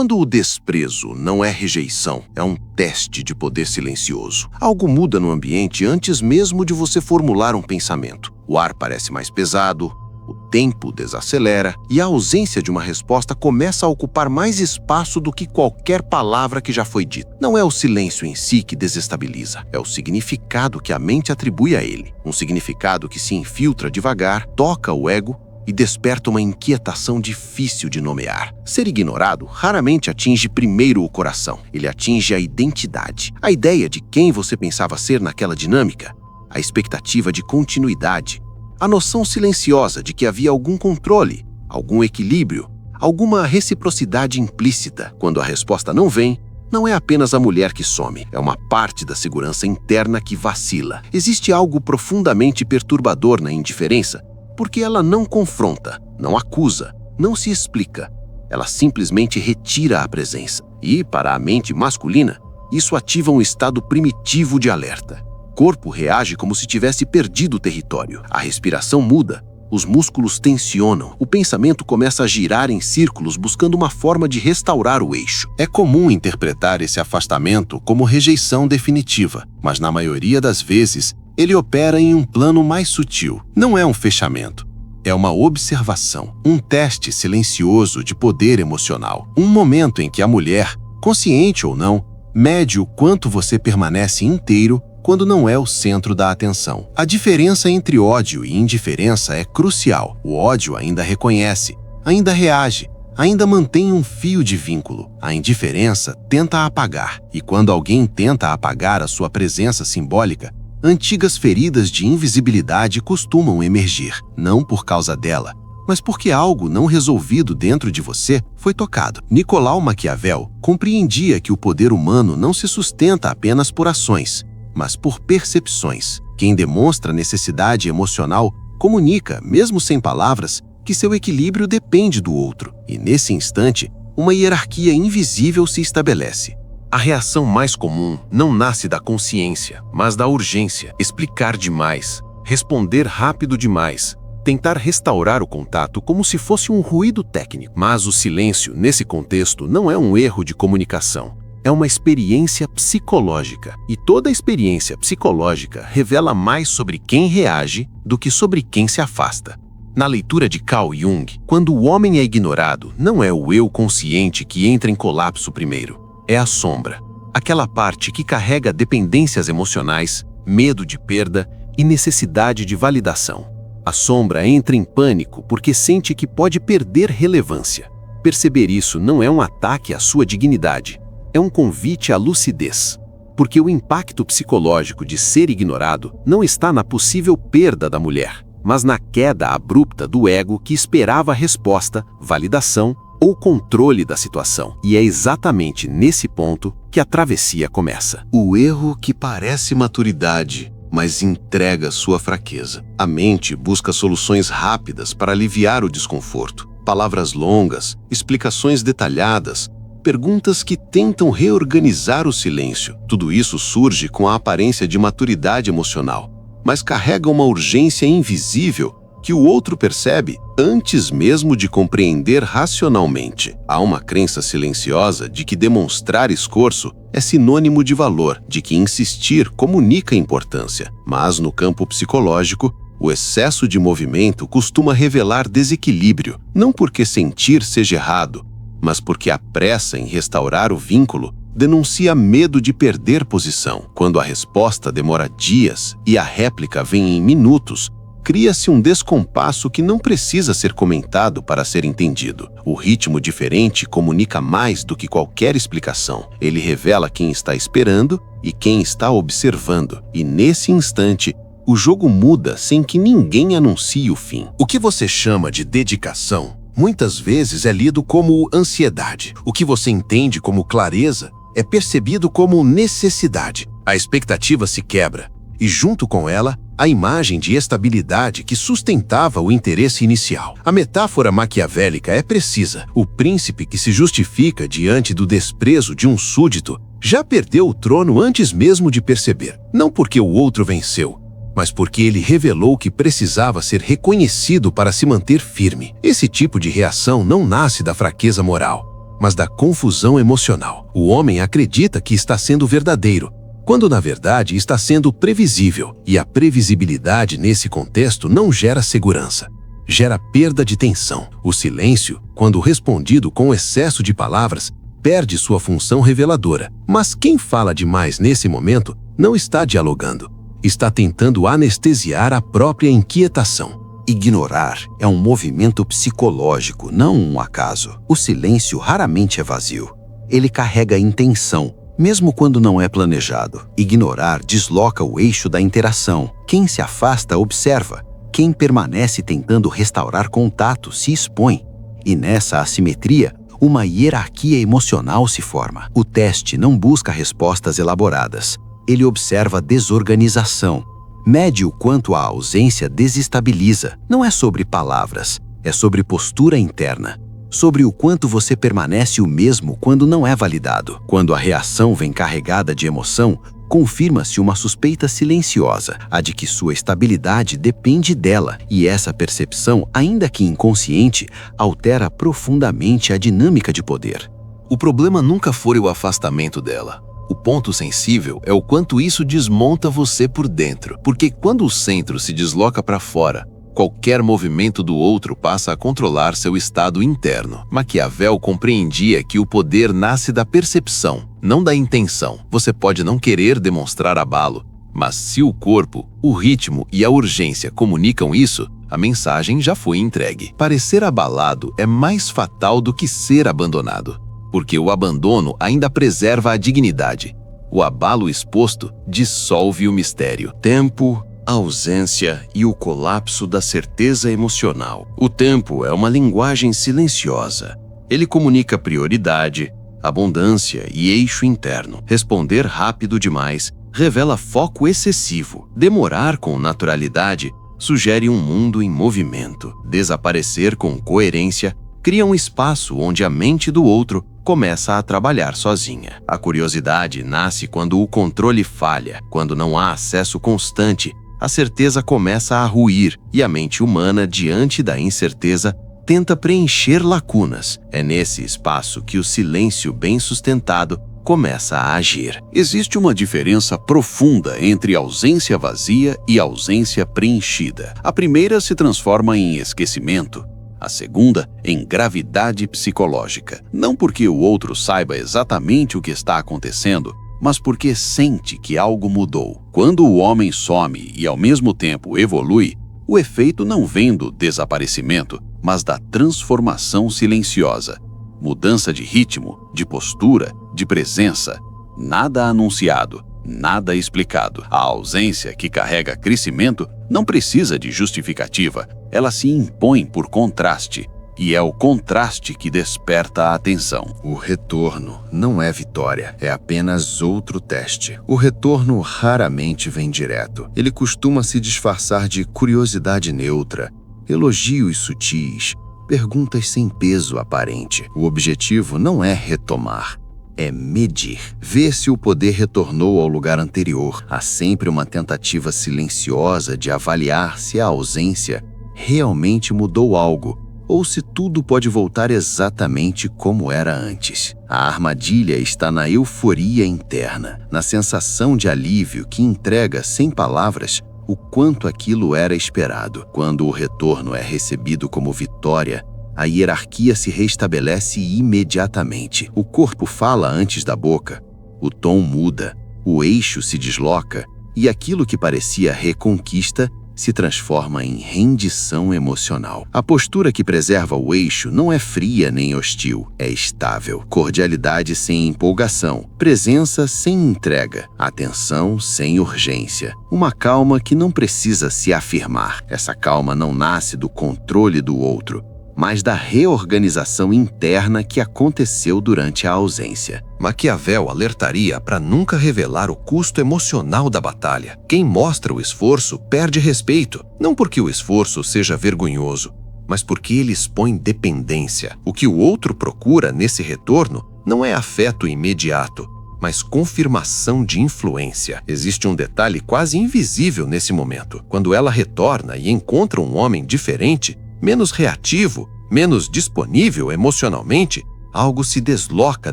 Quando o desprezo não é rejeição, é um teste de poder silencioso. Algo muda no ambiente antes mesmo de você formular um pensamento. O ar parece mais pesado, o tempo desacelera e a ausência de uma resposta começa a ocupar mais espaço do que qualquer palavra que já foi dita. Não é o silêncio em si que desestabiliza, é o significado que a mente atribui a ele. Um significado que se infiltra devagar, toca o ego e desperta uma inquietação difícil de nomear. Ser ignorado raramente atinge primeiro o coração. Ele atinge a identidade, a ideia de quem você pensava ser naquela dinâmica, a expectativa de continuidade, a noção silenciosa de que havia algum controle, algum equilíbrio, alguma reciprocidade implícita. Quando a resposta não vem, não é apenas a mulher que some, é uma parte da segurança interna que vacila. Existe algo profundamente perturbador na indiferença, porque ela não confronta, não acusa, não se explica. Ela simplesmente retira a presença. E, para a mente masculina, isso ativa um estado primitivo de alerta. O corpo reage como se tivesse perdido o território. A respiração muda, os músculos tensionam, o pensamento começa a girar em círculos buscando uma forma de restaurar o eixo. É comum interpretar esse afastamento como rejeição definitiva, mas na maioria das vezes, ele opera em um plano mais sutil. Não é um fechamento, é uma observação, um teste silencioso de poder emocional. Um momento em que a mulher, consciente ou não, mede o quanto você permanece inteiro quando não é o centro da atenção. A diferença entre ódio e indiferença é crucial. O ódio ainda reconhece, ainda reage, ainda mantém um fio de vínculo. A indiferença tenta apagar. E quando alguém tenta apagar a sua presença simbólica, antigas feridas de invisibilidade costumam emergir, não por causa dela, mas porque algo não resolvido dentro de você foi tocado. Nicolau Maquiavel compreendia que o poder humano não se sustenta apenas por ações, mas por percepções. Quem demonstra necessidade emocional comunica, mesmo sem palavras, que seu equilíbrio depende do outro. E nesse instante, uma hierarquia invisível se estabelece. A reação mais comum não nasce da consciência, mas da urgência. Explicar demais, responder rápido demais, tentar restaurar o contato como se fosse um ruído técnico. Mas o silêncio, nesse contexto, não é um erro de comunicação. É uma experiência psicológica. E toda experiência psicológica revela mais sobre quem reage do que sobre quem se afasta. Na leitura de Carl Jung, quando o homem é ignorado, não é o eu consciente que entra em colapso primeiro. É a sombra, aquela parte que carrega dependências emocionais, medo de perda e necessidade de validação. A sombra entra em pânico porque sente que pode perder relevância. Perceber isso não é um ataque à sua dignidade, é um convite à lucidez. Porque o impacto psicológico de ser ignorado não está na possível perda da mulher, mas na queda abrupta do ego que esperava resposta, validação ou controle da situação. E é exatamente nesse ponto que a travessia começa. O erro que parece maturidade, mas entrega sua fraqueza. A mente busca soluções rápidas para aliviar o desconforto. Palavras longas, explicações detalhadas, perguntas que tentam reorganizar o silêncio. Tudo isso surge com a aparência de maturidade emocional, mas carrega uma urgência invisível que o outro percebe antes mesmo de compreender racionalmente. Há uma crença silenciosa de que demonstrar esforço é sinônimo de valor, de que insistir comunica importância. Mas no campo psicológico, o excesso de movimento costuma revelar desequilíbrio, não porque sentir seja errado, mas porque a pressa em restaurar o vínculo denuncia medo de perder posição. Quando a resposta demora dias e a réplica vem em minutos, cria-se um descompasso que não precisa ser comentado para ser entendido. O ritmo diferente comunica mais do que qualquer explicação. Ele revela quem está esperando e quem está observando. E nesse instante, o jogo muda sem que ninguém anuncie o fim. O que você chama de dedicação, muitas vezes é lido como ansiedade. O que você entende como clareza é percebido como necessidade. A expectativa se quebra, e junto com ela, a imagem de estabilidade que sustentava o interesse inicial. A metáfora maquiavélica é precisa. O príncipe que se justifica diante do desprezo de um súdito já perdeu o trono antes mesmo de perceber. Não porque o outro venceu, mas porque ele revelou que precisava ser reconhecido para se manter firme. Esse tipo de reação não nasce da fraqueza moral, mas da confusão emocional. O homem acredita que está sendo verdadeiro, quando na verdade está sendo previsível, e a previsibilidade nesse contexto não gera segurança. Gera perda de tensão. O silêncio, quando respondido com excesso de palavras, perde sua função reveladora. Mas quem fala demais nesse momento não está dialogando. Está tentando anestesiar a própria inquietação. Ignorar é um movimento psicológico, não um acaso. O silêncio raramente é vazio. Ele carrega intenção, mesmo quando não é planejado. Ignorar desloca o eixo da interação. Quem se afasta observa. Quem permanece tentando restaurar contato se expõe. E nessa assimetria, uma hierarquia emocional se forma. O teste não busca respostas elaboradas. Ele observa a desorganização. Mede o quanto a ausência desestabiliza. Não é sobre palavras, é sobre postura interna. Sobre o quanto você permanece o mesmo quando não é validado. Quando a reação vem carregada de emoção, confirma-se uma suspeita silenciosa, a de que sua estabilidade depende dela, e essa percepção, ainda que inconsciente, altera profundamente a dinâmica de poder. O problema nunca foi o afastamento dela. O ponto sensível é o quanto isso desmonta você por dentro, porque quando o centro se desloca para fora, qualquer movimento do outro passa a controlar seu estado interno. Maquiavel compreendia que o poder nasce da percepção, não da intenção. Você pode não querer demonstrar abalo, mas se o corpo, o ritmo e a urgência comunicam isso, a mensagem já foi entregue. Parecer abalado é mais fatal do que ser abandonado, porque o abandono ainda preserva a dignidade. O abalo exposto dissolve o mistério. Tempo, ausência e o colapso da certeza emocional. O tempo é uma linguagem silenciosa. Ele comunica prioridade, abundância e eixo interno. Responder rápido demais revela foco excessivo. Demorar com naturalidade sugere um mundo em movimento. Desaparecer com coerência cria um espaço onde a mente do outro começa a trabalhar sozinha. A curiosidade nasce quando o controle falha, quando não há acesso constante. A certeza começa a ruir e a mente humana, diante da incerteza, tenta preencher lacunas. É nesse espaço que o silêncio bem sustentado começa a agir. Existe uma diferença profunda entre ausência vazia e ausência preenchida. A primeira se transforma em esquecimento, a segunda em gravidade psicológica. Não porque o outro saiba exatamente o que está acontecendo, mas porque sente que algo mudou. Quando o homem some e ao mesmo tempo evolui, o efeito não vem do desaparecimento, mas da transformação silenciosa. Mudança de ritmo, de postura, de presença. Nada anunciado, nada explicado. A ausência que carrega crescimento não precisa de justificativa. Ela se impõe por contraste. E é o contraste que desperta a atenção. O retorno não é vitória, é apenas outro teste. O retorno raramente vem direto. Ele costuma se disfarçar de curiosidade neutra, elogios sutis, perguntas sem peso aparente. O objetivo não é retomar, é medir. Ver se o poder retornou ao lugar anterior. Há sempre uma tentativa silenciosa de avaliar se a ausência realmente mudou algo, ou se tudo pode voltar exatamente como era antes. A armadilha está na euforia interna, na sensação de alívio que entrega sem palavras o quanto aquilo era esperado. Quando o retorno é recebido como vitória, a hierarquia se restabelece imediatamente. O corpo fala antes da boca, o tom muda, o eixo se desloca e aquilo que parecia reconquista se transforma em rendição emocional. A postura que preserva o eixo não é fria nem hostil, é estável. Cordialidade sem empolgação, presença sem entrega, atenção sem urgência. Uma calma que não precisa se afirmar. Essa calma não nasce do controle do outro, mas da reorganização interna que aconteceu durante a ausência. Maquiavel alertaria para nunca revelar o custo emocional da batalha. Quem mostra o esforço perde respeito, não porque o esforço seja vergonhoso, mas porque ele expõe dependência. O que o outro procura nesse retorno não é afeto imediato, mas confirmação de influência. Existe um detalhe quase invisível nesse momento. Quando ela retorna e encontra um homem diferente, menos reativo, menos disponível emocionalmente, Algo se desloca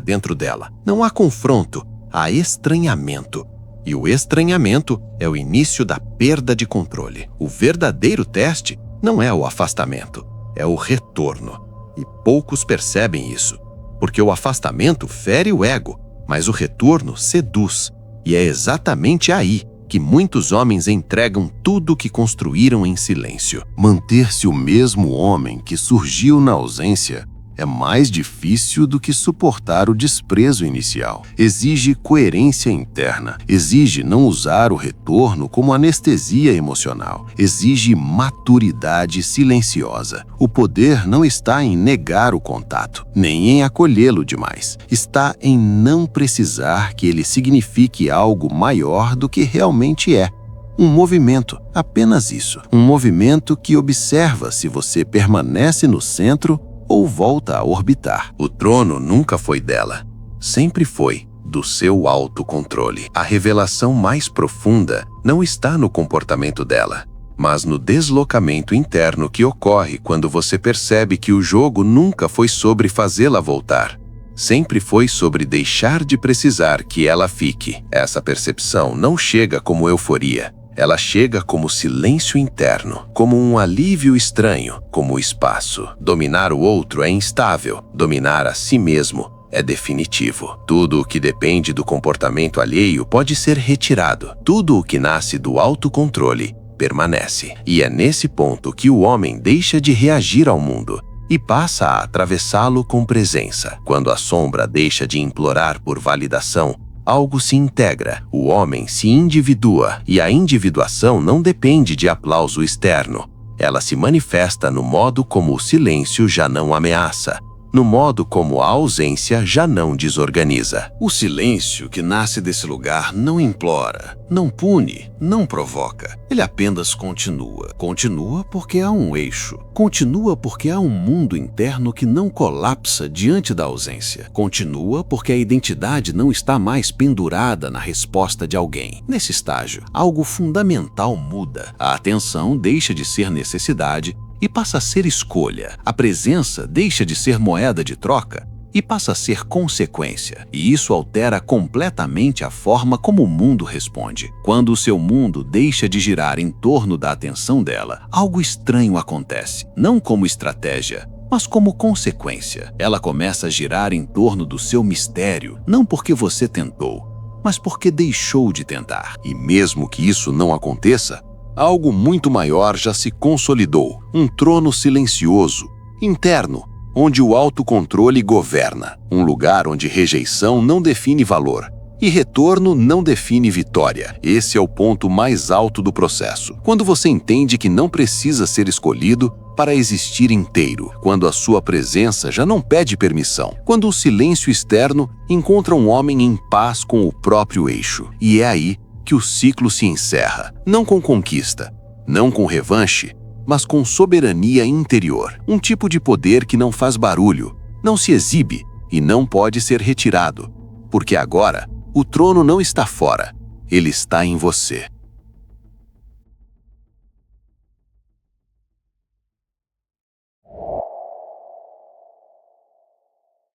dentro dela. Não há confronto, há estranhamento. E o estranhamento é o início da perda de controle. O verdadeiro teste não é o afastamento, é o retorno. E poucos percebem isso, porque o afastamento fere o ego, mas o retorno seduz. E é exatamente aí que muitos homens entregam tudo o que construíram em silêncio. Manter-se o mesmo homem que surgiu na ausência é mais difícil do que suportar o desprezo inicial. Exige coerência interna, exige não usar o retorno como anestesia emocional, exige maturidade silenciosa. O poder não está em negar o contato, nem em acolhê-lo demais. Está em não precisar que ele signifique algo maior do que realmente é. Um movimento, apenas isso. Um movimento que observa se você permanece no centro ou volta a orbitar. O trono nunca foi dela. Sempre foi do seu autocontrole. A revelação mais profunda não está no comportamento dela, mas no deslocamento interno que ocorre quando você percebe que o jogo nunca foi sobre fazê-la voltar. Sempre foi sobre deixar de precisar que ela fique. Essa percepção não chega como euforia. Ela chega como silêncio interno, como um alívio estranho, como espaço. Dominar o outro é instável, dominar a si mesmo é definitivo. Tudo o que depende do comportamento alheio pode ser retirado. Tudo o que nasce do autocontrole permanece. E é nesse ponto que o homem deixa de reagir ao mundo e passa a atravessá-lo com presença. Quando a sombra deixa de implorar por validação, algo se integra, o homem se individua, e a individuação não depende de aplauso externo. Ela se manifesta no modo como o silêncio já não ameaça, no modo como a ausência já não desorganiza. O silêncio que nasce desse lugar não implora, não pune, não provoca. Ele apenas continua. Continua porque há um eixo. Continua porque há um mundo interno que não colapsa diante da ausência. Continua porque a identidade não está mais pendurada na resposta de alguém. Nesse estágio, algo fundamental muda. A atenção deixa de ser necessidade e passa a ser escolha. A presença deixa de ser moeda de troca e passa a ser consequência. E isso altera completamente a forma como o mundo responde. Quando o seu mundo deixa de girar em torno da atenção dela, algo estranho acontece. Não como estratégia, mas como consequência. Ela começa a girar em torno do seu mistério, não porque você tentou, mas porque deixou de tentar. E mesmo que isso não aconteça, algo muito maior já se consolidou. Um trono silencioso, interno, onde o autocontrole governa. Um lugar onde rejeição não define valor e retorno não define vitória. Esse é o ponto mais alto do processo. Quando você entende que não precisa ser escolhido para existir inteiro. Quando a sua presença já não pede permissão. Quando o silêncio externo encontra um homem em paz com o próprio eixo. E é aí que o ciclo se encerra, não com conquista, não com revanche, mas com soberania interior. Um tipo de poder que não faz barulho, não se exibe e não pode ser retirado, porque agora o trono não está fora, ele está em você.